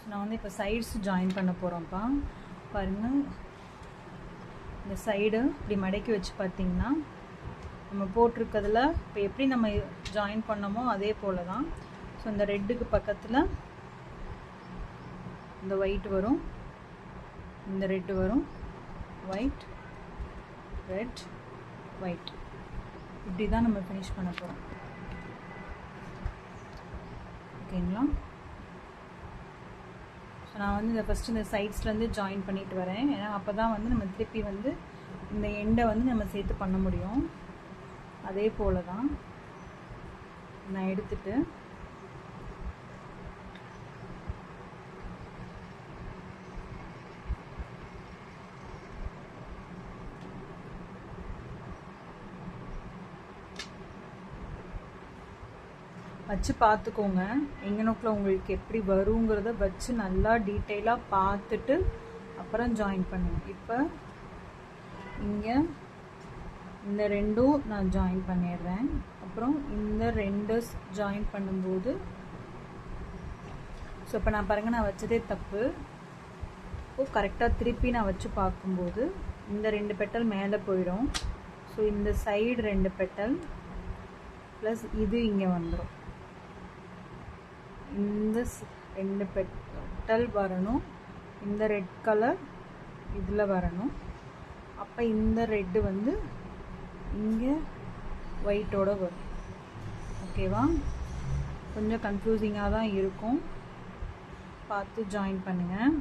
நான் வந்து இப்போ சைட்ஸ் ஜாயின் பண்ண போகிறோம்ப்பா. பாருங்கள், இந்த சைடு இப்படி மடக்கி வச்சு பார்த்திங்கன்னா நம்ம போட்டிருக்கிறதுல இப்போ எப்படி நம்ம ஜாயின் பண்ணோமோ அதே போல் தான். ஸோ இந்த ரெட்டுக்கு பக்கத்தில் இந்த ஒயிட் வரும், இந்த ரெட்டு வரும், ஒயிட், ரெட், ஒயிட், இப்படி தான் நம்ம ஃபினிஷ் பண்ண போகிறோம். ஓகேங்களா? ஸோ நான் வந்து இதை ஃபஸ்ட்டு இந்த சைட்ஸ்லேருந்து ஜாயின் பண்ணிட்டு வரேன். ஏன்னா அப்போ தான் வந்து நம்ம திருப்பி வந்து இந்த எண்டை வந்து நம்ம சேர்த்து பண்ண முடியும். அதே போல் தான் நான் எடுத்துட்டு வச்சு பார்த்துக்கோங்க. எங்கனோக்கில் உங்களுக்கு எப்படி வருங்கிறத வச்சு நல்லா டீட்டெயிலாக பார்த்துட்டு அப்புறம் ஜாயின் பண்ணுங்கள். இப்போ இங்கே இந்த ரெண்டும் நான் ஜாயின் பண்ணிடுறேன். அப்புறம் இந்த ரெண்டு ஜாயின் பண்ணும்போது ஸோ இப்போ நான் பாருங்கள், நான் வச்சதே தப்பு. இப்போது கரெக்டாக திருப்பி நான் வச்சு பார்க்கும்போது இந்த 2 பெட்டல் மேலே போயிடும். ஸோ இந்த சைடு 2 பெட்டல் ப்ளஸ் இது இங்கே வந்துடும். இந்த 2 பெட்டல் வரணும், இந்த ரெட் கலர் இதில் வரணும். அப்போ இந்த ரெட்டு வந்து இங்கே ஒயிட்டோட வரும். ஓகேவா? கொஞ்சம் கன்ஃபியூசிங்காக தான் இருக்கும், பார்த்து ஜாயின் பண்ணுங்கள்.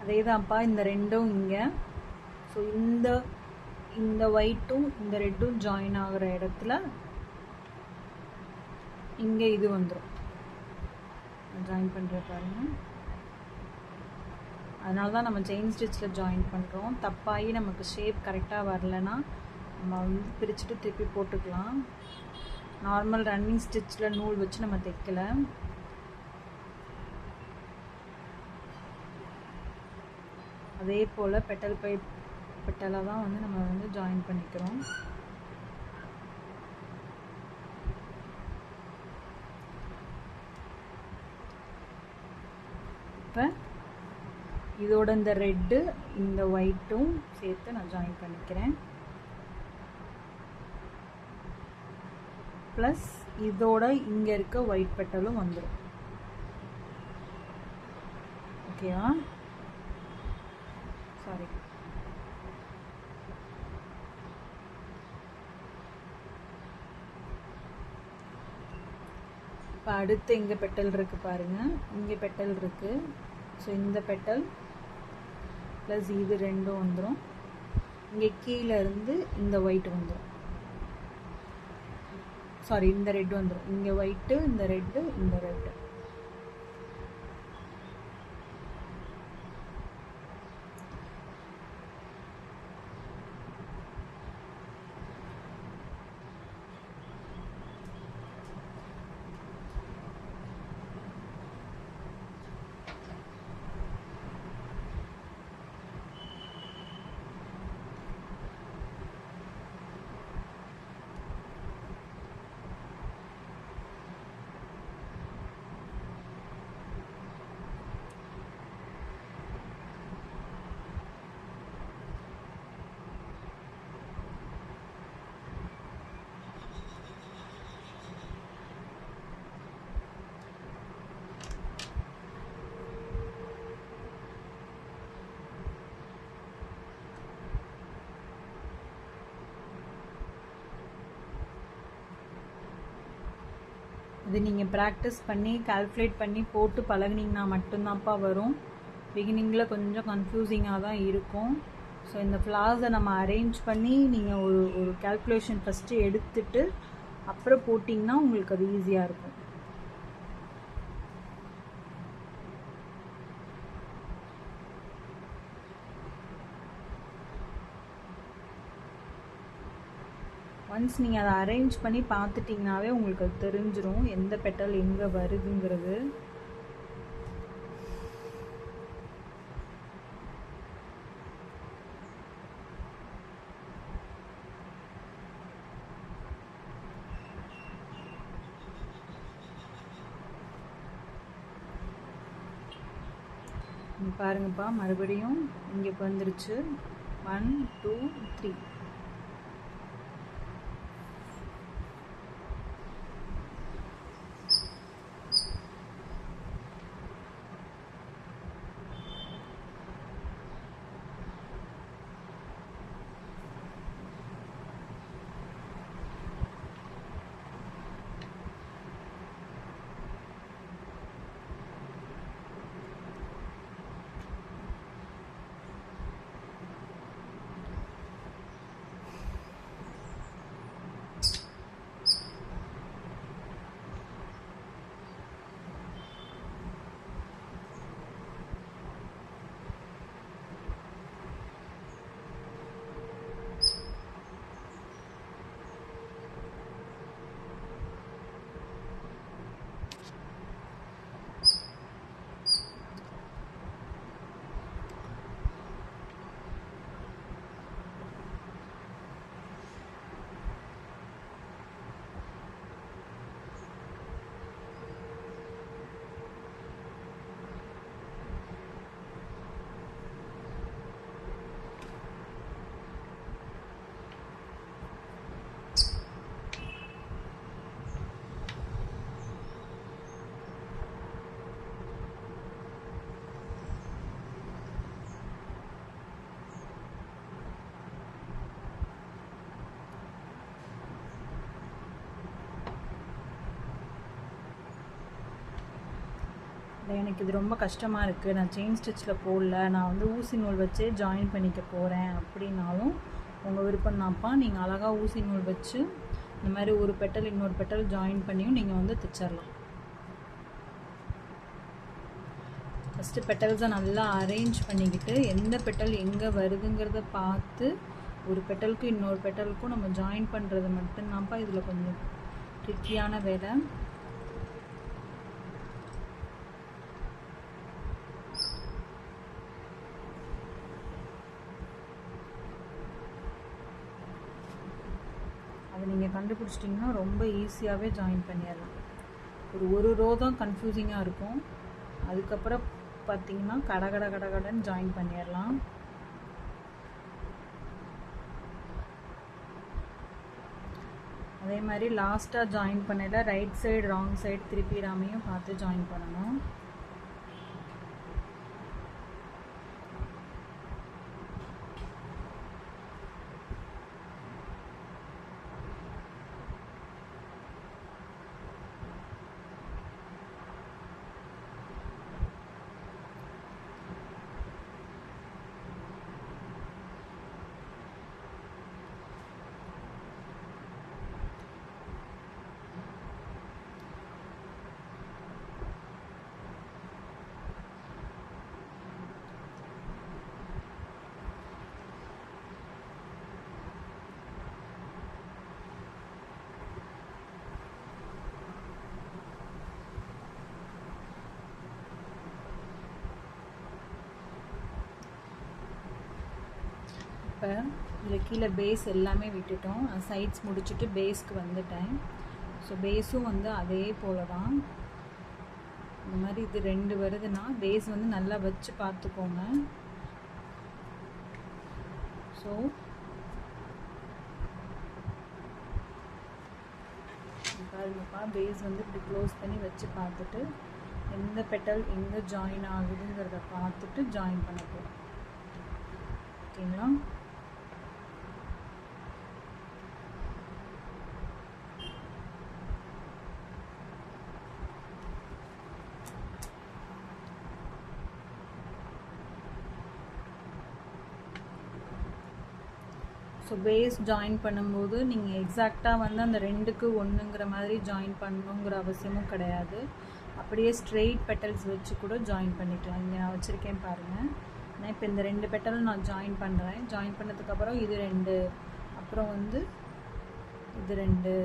அதே தான்ப்பா இந்த ரெண்டும் இங்கே. ஸோ இந்த ஒயிட்டும் இந்த ரெட்டும் ஜாயின் ஆகிற இடத்துல இங்கே இது வந்துடும். ஜாயின் பண்ணுற பாருங்க. அதனால தான் நம்ம செயின் ஸ்டிச்சில் ஜாயின் பண்ணுறோம். தப்பாகி நமக்கு ஷேப் கரெக்டாக வரலைன்னா நம்ம வந்து பிரிச்சுட்டு திருப்பி போட்டுக்கலாம். நார்மல் ரன்னிங் ஸ்டிச்சில் நூல் வச்சு நம்ம தைக்கலை. அதே போல் பெட்டல் பை பெட்டலாக தான் வந்து நம்ம வந்து ஜாயின் பண்ணிக்கிறோம். இப்போ இதோட இந்த ரெட்டு இந்த ஒயிட்டும் சேர்த்து நான் ஜாயின் பண்ணிக்கிறேன். ப்ளஸ் இதோட இங்கே இருக்க ஒயிட் பெட்டலும் வந்துடும். ஓகேவா? சாரி, இப்போ அடுத்து இங்கே பெட்டல் இருக்குது பாருங்கள், இங்கே பெட்டல் இருக்குது. ஸோ இந்த பெட்டல் ப்ளஸ் இது ரெண்டும் வந்துடும். இங்கே கீழே இருந்து இந்த ஒயிட் வந்துடும். சாரி, இந்த ரெட் வந்துடும். இங்கே ஒயிட்டு, இந்த ரெட்டு, இந்த ரெட்டு. இது நீங்கள் ப்ராக்டிஸ் பண்ணி கால்குலேட் பண்ணி போட்டு பழகுனீங்கன்னா மட்டும்தான்ப்பா வரும். பிகினிங்கில் கொஞ்சம் கன்ஃபியூசிங்காக தான் இருக்கும். ஸோ இந்த ஃப்ளார்ஸை நம்ம அரேஞ்ச் பண்ணி நீங்கள் ஒரு கால்குலேஷன் ஃபஸ்ட்டு எடுத்துட்டு அப்புறம் போட்டிங்கன்னா உங்களுக்கு அது ஈஸியாக இருக்கும். ஒன்ஸ் நீங்கள் அதை அரேஞ்ச் பண்ணி பார்த்துட்டிங்கனாவே உங்களுக்கு அது தெரிஞ்சிடும் எந்த பெட்டல் எங்கே வருதுங்கிறது. பாருங்கப்பா, மறுபடியும் இங்கே வந்துருச்சு. 1 2 3. எனக்கு இது ரொம்ப கஷ்டமாக இருக்குது, நான் செயின் ஸ்டிச்சில் போடல, நான் வந்து ஊசி நூல் வச்சே ஜாயின் பண்ணிக்க போகிறேன் அப்படின்னாலும் உங்கள் விருப்பம் தான்ப்பா. நீங்கள் அழகாக ஊசி நூல் வச்சு இந்த மாதிரி ஒரு பெட்டல் இன்னொரு பெட்டல் ஜாயின் பண்ணியும் நீங்கள் வந்து தைச்சிடலாம். ஃபஸ்ட்டு பெட்டல்ஸை நல்லா அரேஞ்ச் பண்ணிக்கிட்டு எந்த பெட்டல் எங்கே வருதுங்கிறத பார்த்து ஒரு பெட்டலுக்கும் இன்னொரு பெட்டலுக்கும் நம்ம ஜாயின் பண்ணுறது மட்டும்தான்ப்பா இதில் கொஞ்சம் ட்ரிக்கியான வேலை. அதை நீங்கள் கண்டுபிடிச்சிட்டிங்கன்னா ரொம்ப ஈஸியாகவே ஜாயின் பண்ணிடலாம். ஒரு ரோ தான் கன்ஃபியூசிங்காக இருக்கும், அதுக்கப்புறம் பார்த்திங்கன்னா கடன்னு ஜாயின் பண்ணிடலாம். அதே மாதிரி லாஸ்ட்டாக ஜாயின் பண்ணல ரைட் சைடு ராங் சைடு திருப்பிடாமையும் பார்த்து ஜாயின் பண்ணணும். இப்போ இதில் கீழே பேஸ் எல்லாமே விட்டுட்டோம், சைட்ஸ் முடிச்சுட்டு பேஸ்க்கு வந்துட்டேன். ஸோ பேஸும் வந்து அதே போல் தான். இந்த மாதிரி இது 2 வருதுன்னா பேஸ் வந்து நல்லா வச்சு பார்த்துக்கோங்க. ஸோ பாருங்கப்பா, பேஸ் வந்து இப்படி க்ளோஸ் பண்ணி வச்சு பார்த்துட்டு எந்த பெட்டல் எங்கே ஜாயின் ஆகுதுங்கிறத பார்த்துட்டு ஜாயின் பண்ண போகிறோம். ஓகேங்களா? ஸோ பேஸ் ஜாயின் பண்ணும்போது நீங்கள் எக்ஸாக்டாக வந்து அந்த 2க்கு 1ங்கிற மாதிரி ஜாயின் பண்ணணுங்கிற அவசியமும் கிடையாது. அப்படியே ஸ்ட்ரெயிட் பெட்டல்ஸ் வச்சு கூட ஜாயின் பண்ணிக்கலாம். இங்கே நான் வச்சுருக்கேன் பாருங்கள். நான் இப்போ இந்த 2 பெட்டலும் நான் ஜாயின் பண்ணுறேன். ஜாயின் பண்ணதுக்கப்புறம் இது 2, அப்புறம் வந்து இது 2.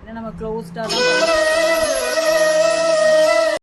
ஏன்னா நம்ம க்ளோஸ்டாக தான்